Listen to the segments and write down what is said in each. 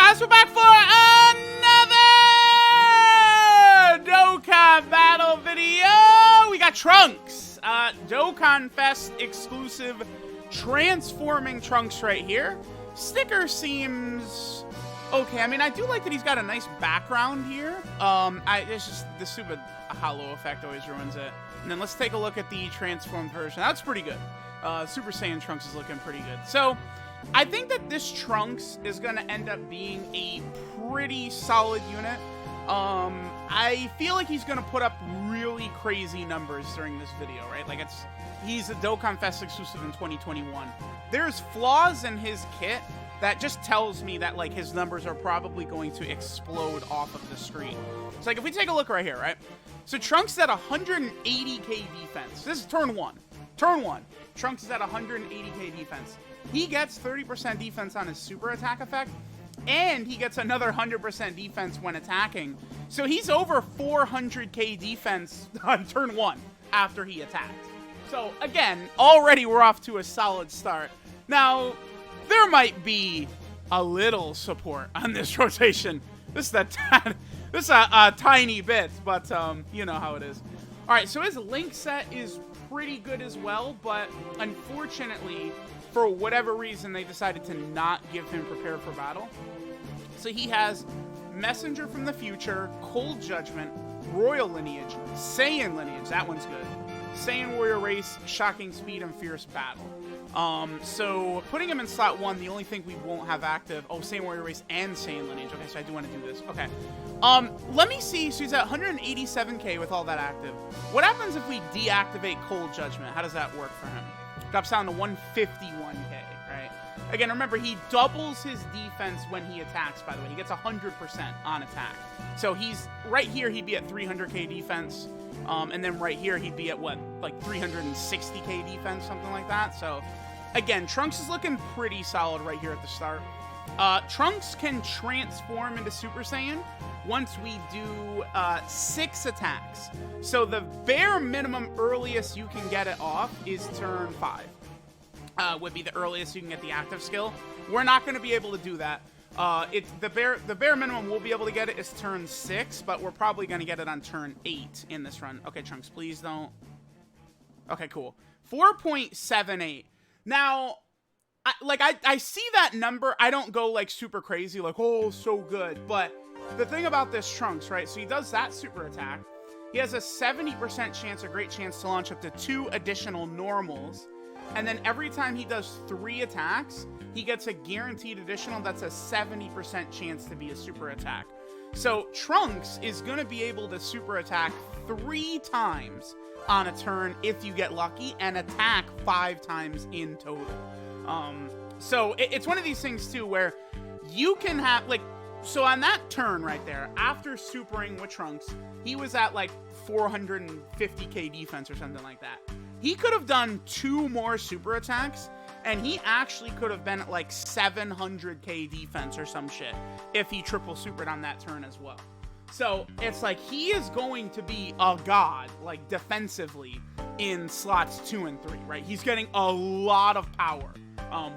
guys, we're back for another Dokkan battle video. We got Trunks, DOKKANFEST exclusive transforming Trunks right here. Sticker seems okay. I mean, I do like that he's got a nice background here. It's just the stupid hollow effect always ruins it. And then let's take a look at the transformed version. That's pretty good. Super Saiyan Trunks is looking pretty good. So I think that this Trunks is going to end up being a pretty solid unit. I feel like he's going to put up really crazy numbers during this video, right? Like, he's a DOKKANFEST exclusive in 2021. There's flaws in his kit that just tells me that, like, his numbers are probably going to explode off of the screen. So, like, if we take a look right here, right? So Trunks is at 180k defense. This is turn one. Turn one. Trunks is at 180k defense. He gets 30% defense on his super attack effect, and he gets another 100% defense when attacking. So he's over 400k defense on turn one after he attacked. So again, already we're off to a solid start. Now, there might be a little support on this rotation. This is a tiny bit, but you know how it is. All right, so his link set is pretty good as well, but unfortunately, for whatever reason, they decided to not give him Prepare for Battle. So he has Messenger from the Future, Cold Judgment, Royal Lineage, Saiyan Lineage, that one's good, Saiyan Warrior Race, Shocking Speed, and Fierce Battle. So putting him in slot 1, the only thing we won't have active, Saiyan Warrior Race and Saiyan Lineage. Okay, so I do want to do this. Okay. Let me see. So he's at 187k with all that active. What happens if we deactivate Cold Judgment? How does that work for him? Drops down to 151k, right? Again, remember, he doubles his defense when he attacks, by the way. He gets 100% on attack. So he's, right here, he'd be at 300k defense. And then right here, he'd be at, what, like 360k defense, something like that. So, again, Trunks is looking pretty solid right here at the start. Trunks can transform into Super Saiyan once we do 6 attacks. So the bare minimum earliest you can get it off is turn 5. Would be the earliest you can get the active skill. We're not going to be able to do that. The bare minimum we'll be able to get it is turn 6, but we're probably going to get it on turn 8 in this run. Okay, Trunks, please don't. Okay, cool. 4.78. Now, I see that number. I don't go, like, super crazy, like, oh, so good. But the thing about this Trunks, right, so he does that super attack. He has a 70% chance, a great chance to launch up to 2 additional normals. And then every time he does 3 attacks, he gets a guaranteed additional. That's a 70% chance to be a super attack. So Trunks is going to be able to super attack 3 times on a turn if you get lucky, and attack 5 times in total. So it's one of these things too where you can have, like, so on that turn right there, after supering with Trunks, he was at like 450k defense or something like that. He could have done 2 more super attacks, and he actually could have been at like 700k defense or some shit if he triple supered on that turn as well. So it's like he is going to be a god, like, defensively in slots 2 and 3, right? He's getting a lot of power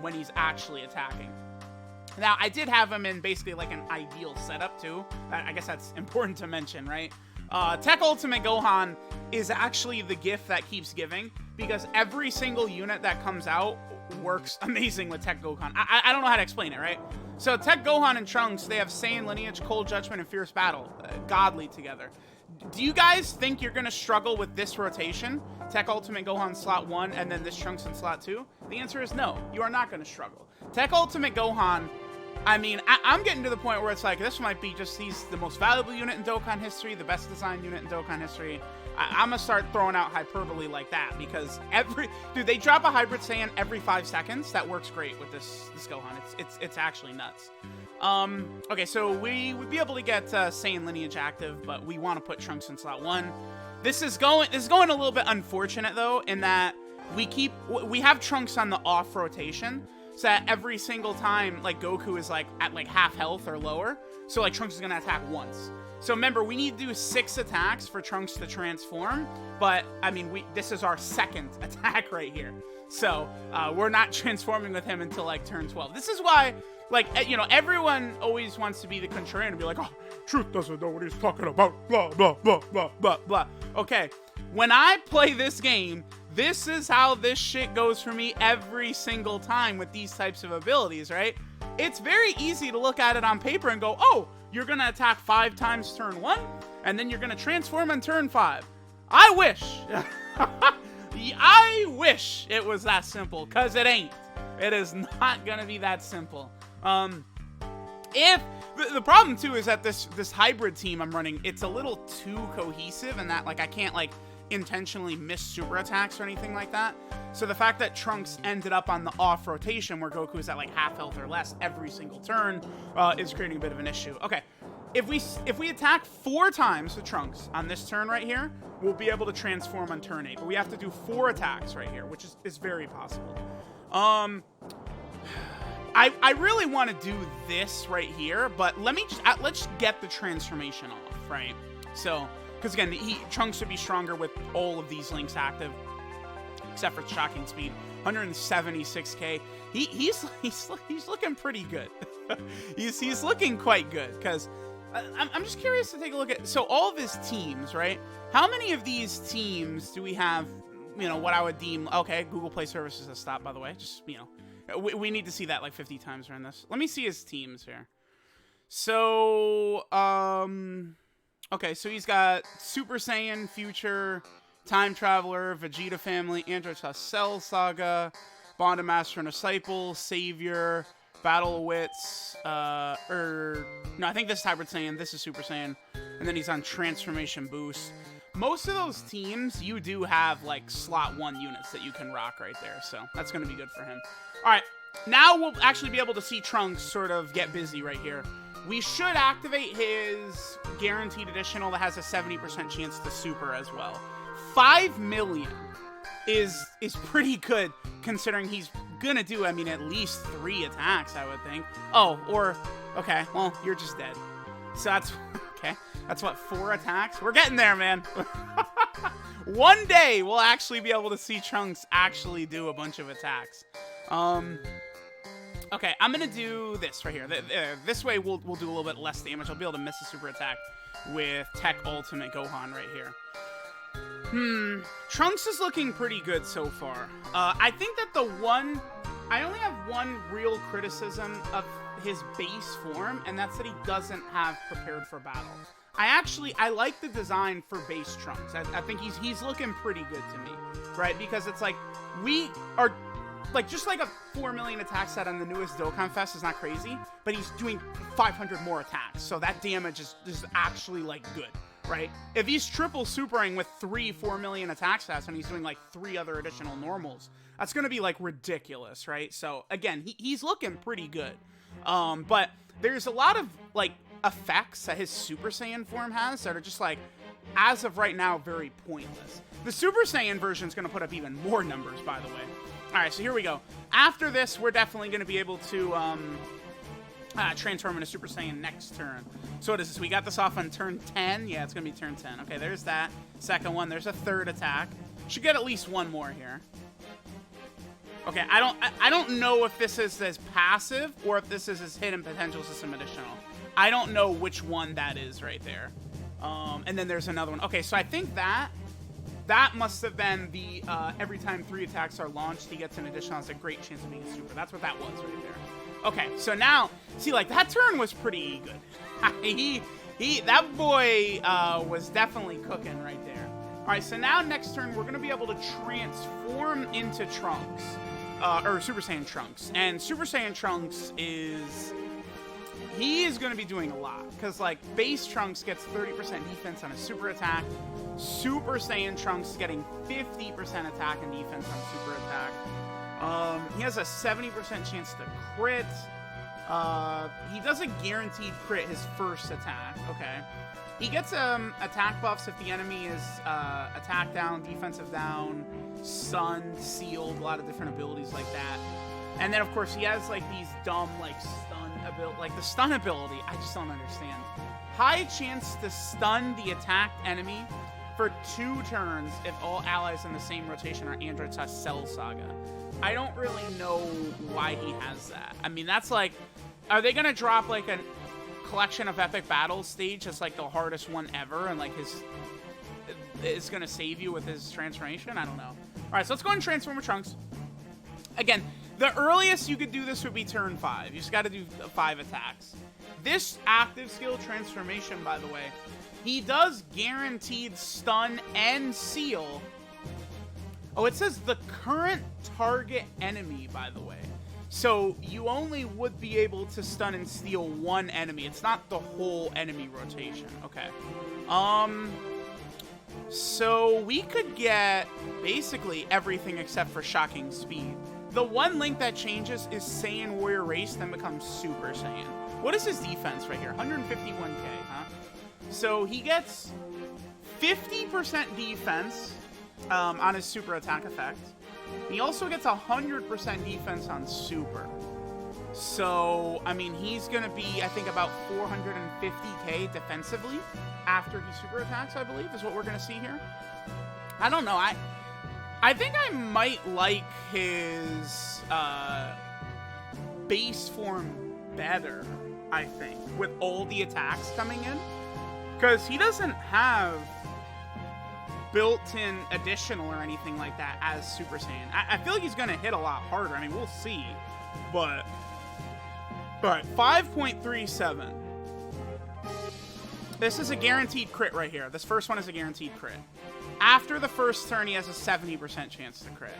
when he's actually attacking. Now, I did have him in basically like an ideal setup too. I guess that's important to mention, right? Tech Ultimate Gohan is actually the gift that keeps giving, because every single unit that comes out works amazing with Tech Gohan. I don't know how to explain it, right? So Tech Gohan and Trunks, they have Saiyan Lineage, Cold Judgment, and Fierce Battle. Godly together. Do you guys think you're going to struggle with this rotation? Tech Ultimate Gohan slot 1 and then this Trunks in slot 2? The answer is no. You are not going to struggle. Tech Ultimate Gohan, I mean, I'm getting to the point where it's like, this might be just, he's the most valuable unit in Dokkan history, the best designed unit in Dokkan history. I'm going to start throwing out hyperbole like that, because dude, they drop a Hybrid Saiyan every 5 seconds. That works great with this Gohan. It's actually nuts. Okay, so we would be able to get Saiyan Lineage active, but we want to put Trunks in slot 1. This is going a little bit unfortunate, though, in that we have Trunks on the off rotation, so that every single time, like, Goku is, like, at, like, half health or lower, so, like, Trunks is going to attack once. So, remember, we need to do 6 attacks for Trunks to transform, but, I mean, this is our 2nd attack right here. So, we're not transforming with him until, like, turn 12. This is why like, you know, everyone always wants to be the contrarian and be like, oh, Truth doesn't know what he's talking about, blah, blah, blah, blah, blah, blah. Okay, when I play this game, this is how this shit goes for me every single time with these types of abilities, right? It's very easy to look at it on paper and go, oh, you're going to attack 5 times turn 1, and then you're going to transform on turn 5. I wish. I wish it was that simple, because it ain't. It is not going to be that simple. If the problem too is that this hybrid team I'm running, it's a little too cohesive, and that, like, I can't, like, intentionally miss super attacks or anything like that. So the fact that Trunks ended up on the off rotation where Goku is at like half health or less every single turn is creating a bit of an issue. Okay, if we attack 4 times with Trunks on this turn right here, we'll be able to transform on turn 8, but we have to do 4 attacks right here, which is very possible. I really want to do this right here, but let's get the transformation off, right? So, because again, Trunks should be stronger with all of these links active, except for shocking speed. 176k. He's looking pretty good. he's looking quite good, because I'm just curious to take a look at, so all of his teams, right? How many of these teams do we have, you know, what I would deem, okay, Google Play Services has stopped, by the way, just, you know, we need to see that like 50 times around this. Let me see his teams here. So, okay, so he's got Super Saiyan, Future, Time Traveler, Vegeta Family, Android Cell Saga, Bond of Master and Disciple, Savior, Battle of Wits, no, I think this is Hybrid Saiyan, this is Super Saiyan, and then he's on Transformation Boost. Most of those teams, you do have, like, slot 1 units that you can rock right there, so that's going to be good for him. Alright, now we'll actually be able to see Trunks sort of get busy right here. We should activate his guaranteed additional that has a 70% chance to super as well. 5 million is pretty good, considering he's gonna do, I mean, at least 3 attacks, I would think. Oh, or, okay, well, you're just dead. So that's, okay, that's what, 4 attacks? We're getting there, man. One day, we'll actually be able to see Trunks actually do a bunch of attacks. Okay, I'm gonna do this right here. This way, we'll do a little bit less damage. I'll be able to miss a super attack with Tech Ultimate Gohan right here. Trunks is looking pretty good so far. I think that I only have one real criticism of his base form, and that's that he doesn't have prepared for battle. I like the design for base Trunks. I think he's looking pretty good to me, right? Because it's like, we are, like, just like a 4 million attack set on the newest DOKKANFEST is not crazy, but he's doing 500 more attacks, so that damage is actually, like, good, right? If he's triple supering with 4 million attack stats and he's doing, like, 3 other additional normals, that's gonna be, like, ridiculous, right? So, again, he's looking pretty good. But there's a lot of, like, effects that his Super Saiyan form has that are just, like, as of right now, very pointless. The Super Saiyan version is going to put up even more numbers, by the way. Alright, so here we go. After this, we're definitely going to be able to transform into Super Saiyan next turn. So what is this? We got this off on turn 10? Yeah, it's going to be turn 10. Okay, there's that. Second one. There's a third attack. Should get at least one more here. Okay, I don't know if this is his passive or if this is his hidden potential system additional. I don't know which one that is right there. And then there's another one. Okay, so I think that must have been the every time 3 attacks are launched, he gets an additional. Has a great chance of being a super. That's what that was right there. Okay, so now, see, like, that turn was pretty good. That boy was definitely cooking right there. All right, so now next turn, we're going to be able to transform into Trunks. Or Super Saiyan Trunks. And Super Saiyan Trunks he is going to be doing a lot. Because, like, base Trunks gets 30% defense on a super attack. Super Saiyan Trunks is getting 50% attack and defense on super attack. He has a 70% chance to crit. He doesn't guaranteed crit his first attack. Okay. He gets attack buffs if the enemy is attack down, defensive down, stunned, sealed, a lot of different abilities like that. And then, of course, he has, like, these dumb, like, stun ability. Like, the stun ability, I just don't understand. High chance to stun the attacked enemy for 2 turns if all allies in the same rotation are androids has Cell Saga. I don't really know why he has that. I mean, that's like, Are they gonna drop like a collection of epic battles stage as like the hardest one ever, and like his is gonna save you with his transformation? I don't know. All right, so let's go ahead and transform with Trunks. Again, the earliest you could do this would be turn 5. You just got to do 5 attacks. This active skill transformation, by the way, he does guaranteed stun and seal. Oh, it says the current target enemy, by the way. So you only would be able to stun and steal one enemy. It's not the whole enemy rotation. Okay. So we could get basically everything except for shocking speed. The one link that changes is Saiyan Warrior Race, then becomes Super Saiyan. What is his defense right here? 151k, huh? So he gets 50% defense on his super attack effect. He also gets 100% defense on super. So, I mean, he's going to be, I think, about 450k defensively after he super attacks, I believe, is what we're going to see here. I don't know. I think I might like his base form better, I think, with all the attacks coming in. Because he doesn't have built-in additional or anything like that as Super Saiyan. I feel like he's going to hit a lot harder. I mean, we'll see. But, all right, 5.37. This is a guaranteed crit right here. This first one is a guaranteed crit. After the first turn, he has a 70% chance to crit.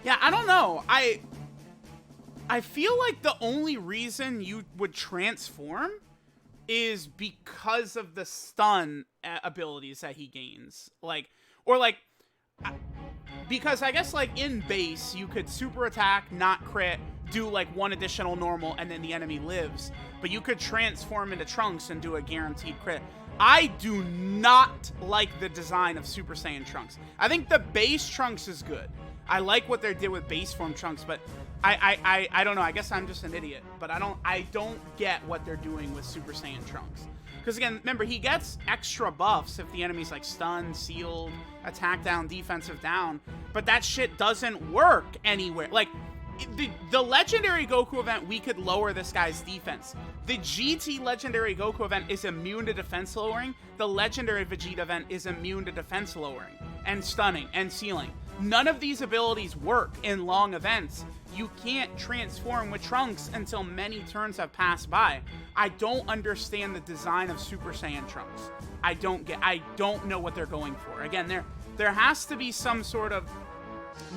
Yeah, I don't know. I feel like the only reason you would transform is because of the stun abilities that he gains. Because I guess, like, in base, you could super attack, not crit, do, like, one additional normal, and then the enemy lives. But you could transform into Trunks and do a guaranteed crit. I do not like the design of Super Saiyan Trunks. I think the base Trunks is good. I like what they did with base form Trunks, but I don't know. I guess I'm just an idiot, but I don't get what they're doing with Super Saiyan Trunks. Because again, remember, he gets extra buffs if the enemy's like stunned, sealed, attack down, defensive down, but that shit doesn't work anywhere. Like, the legendary Goku event, we could lower this guy's defense. The GT legendary Goku event is immune to defense lowering. The legendary Vegeta event is immune to defense lowering and stunning and sealing. None of these abilities work in long events. You can't transform with Trunks until many turns have passed by. I don't understand the design of Super Saiyan Trunks. I don't know what they're going for. Again, there has to be some sort of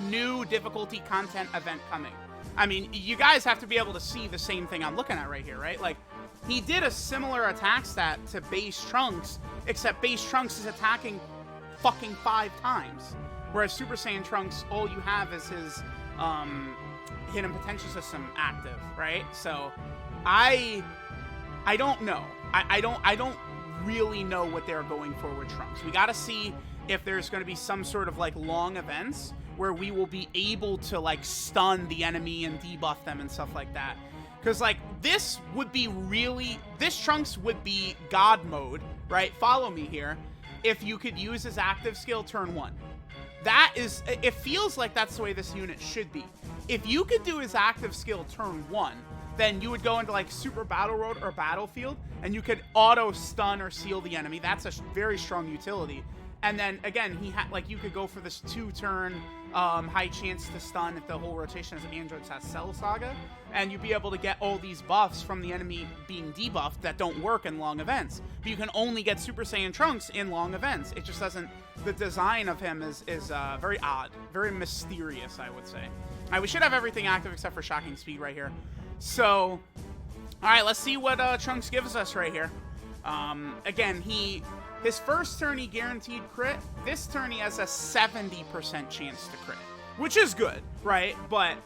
new difficulty content event coming. I mean, you guys have to be able to see the same thing I'm looking at right here, right? Like, he did a similar attack stat to base Trunks, except base Trunks is attacking fucking 5 times. Whereas Super Saiyan Trunks, all you have is his hidden potential system active, right? So I don't know. I don't really know what they're going for with Trunks. We gotta see if there's gonna be some sort of like long events where we will be able to like stun the enemy and debuff them and stuff like that. Because like this Trunks would be God mode, right? Follow me here. If you could use his active skill turn 1. It feels like that's the way this unit should be. If you could do his active skill turn 1, then you would go into like Super Battle Road or Battlefield, and you could auto stun or seal the enemy. That's a very strong utility. And then again, you could go for this 2-turn high chance to stun if the whole rotation is Android's Cell Saga, and you'd be able to get all these buffs from the enemy being debuffed that don't work in long events. But you can only get Super Saiyan Trunks in long events. It just doesn't. The design of him is very odd, very mysterious, I would say. All right, we should have everything active except for shocking speed right here. So, all right, let's see what Trunks gives us right here. Again, his first turn he guaranteed crit. This turn he has a 70% chance to crit, which is good, right? But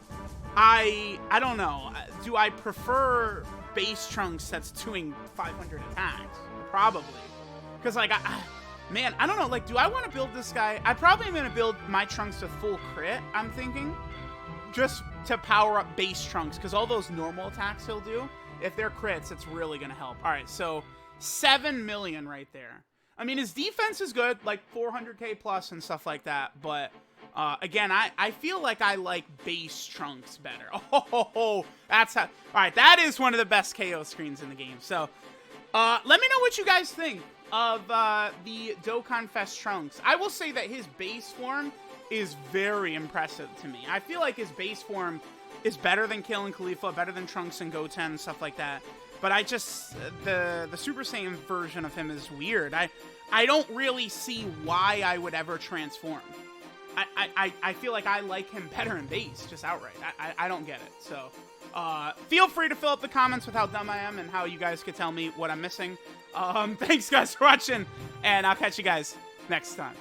I don't know. Do I prefer base Trunks that's doing 500 attacks? Probably. Because like man, I don't know. Like, do I want to build this guy? I probably am going to build my Trunks with full crit, I'm thinking. Just to power up base Trunks, because all those normal attacks he'll do, if they're crits, it's really going to help. All right, so 7 million right there. I mean, his defense is good, like 400k plus and stuff like that, but Again, I feel like I like base Trunks better. Oh, that's how. All right, that is one of the best KO screens in the game. So, let me know what you guys think of the Dokkan Fest Trunks. I will say that his base form is very impressive to me. I feel like his base form is better than Kale and Khalifa, better than Trunks and Goten, stuff like that. But I just, the Super Saiyan version of him is weird. I don't really see why I would ever transform. I feel like I like him better in base, just outright. I don't get it. So, feel free to fill up the comments with how dumb I am and how you guys could tell me what I'm missing. Thanks guys for watching, and I'll catch you guys next time.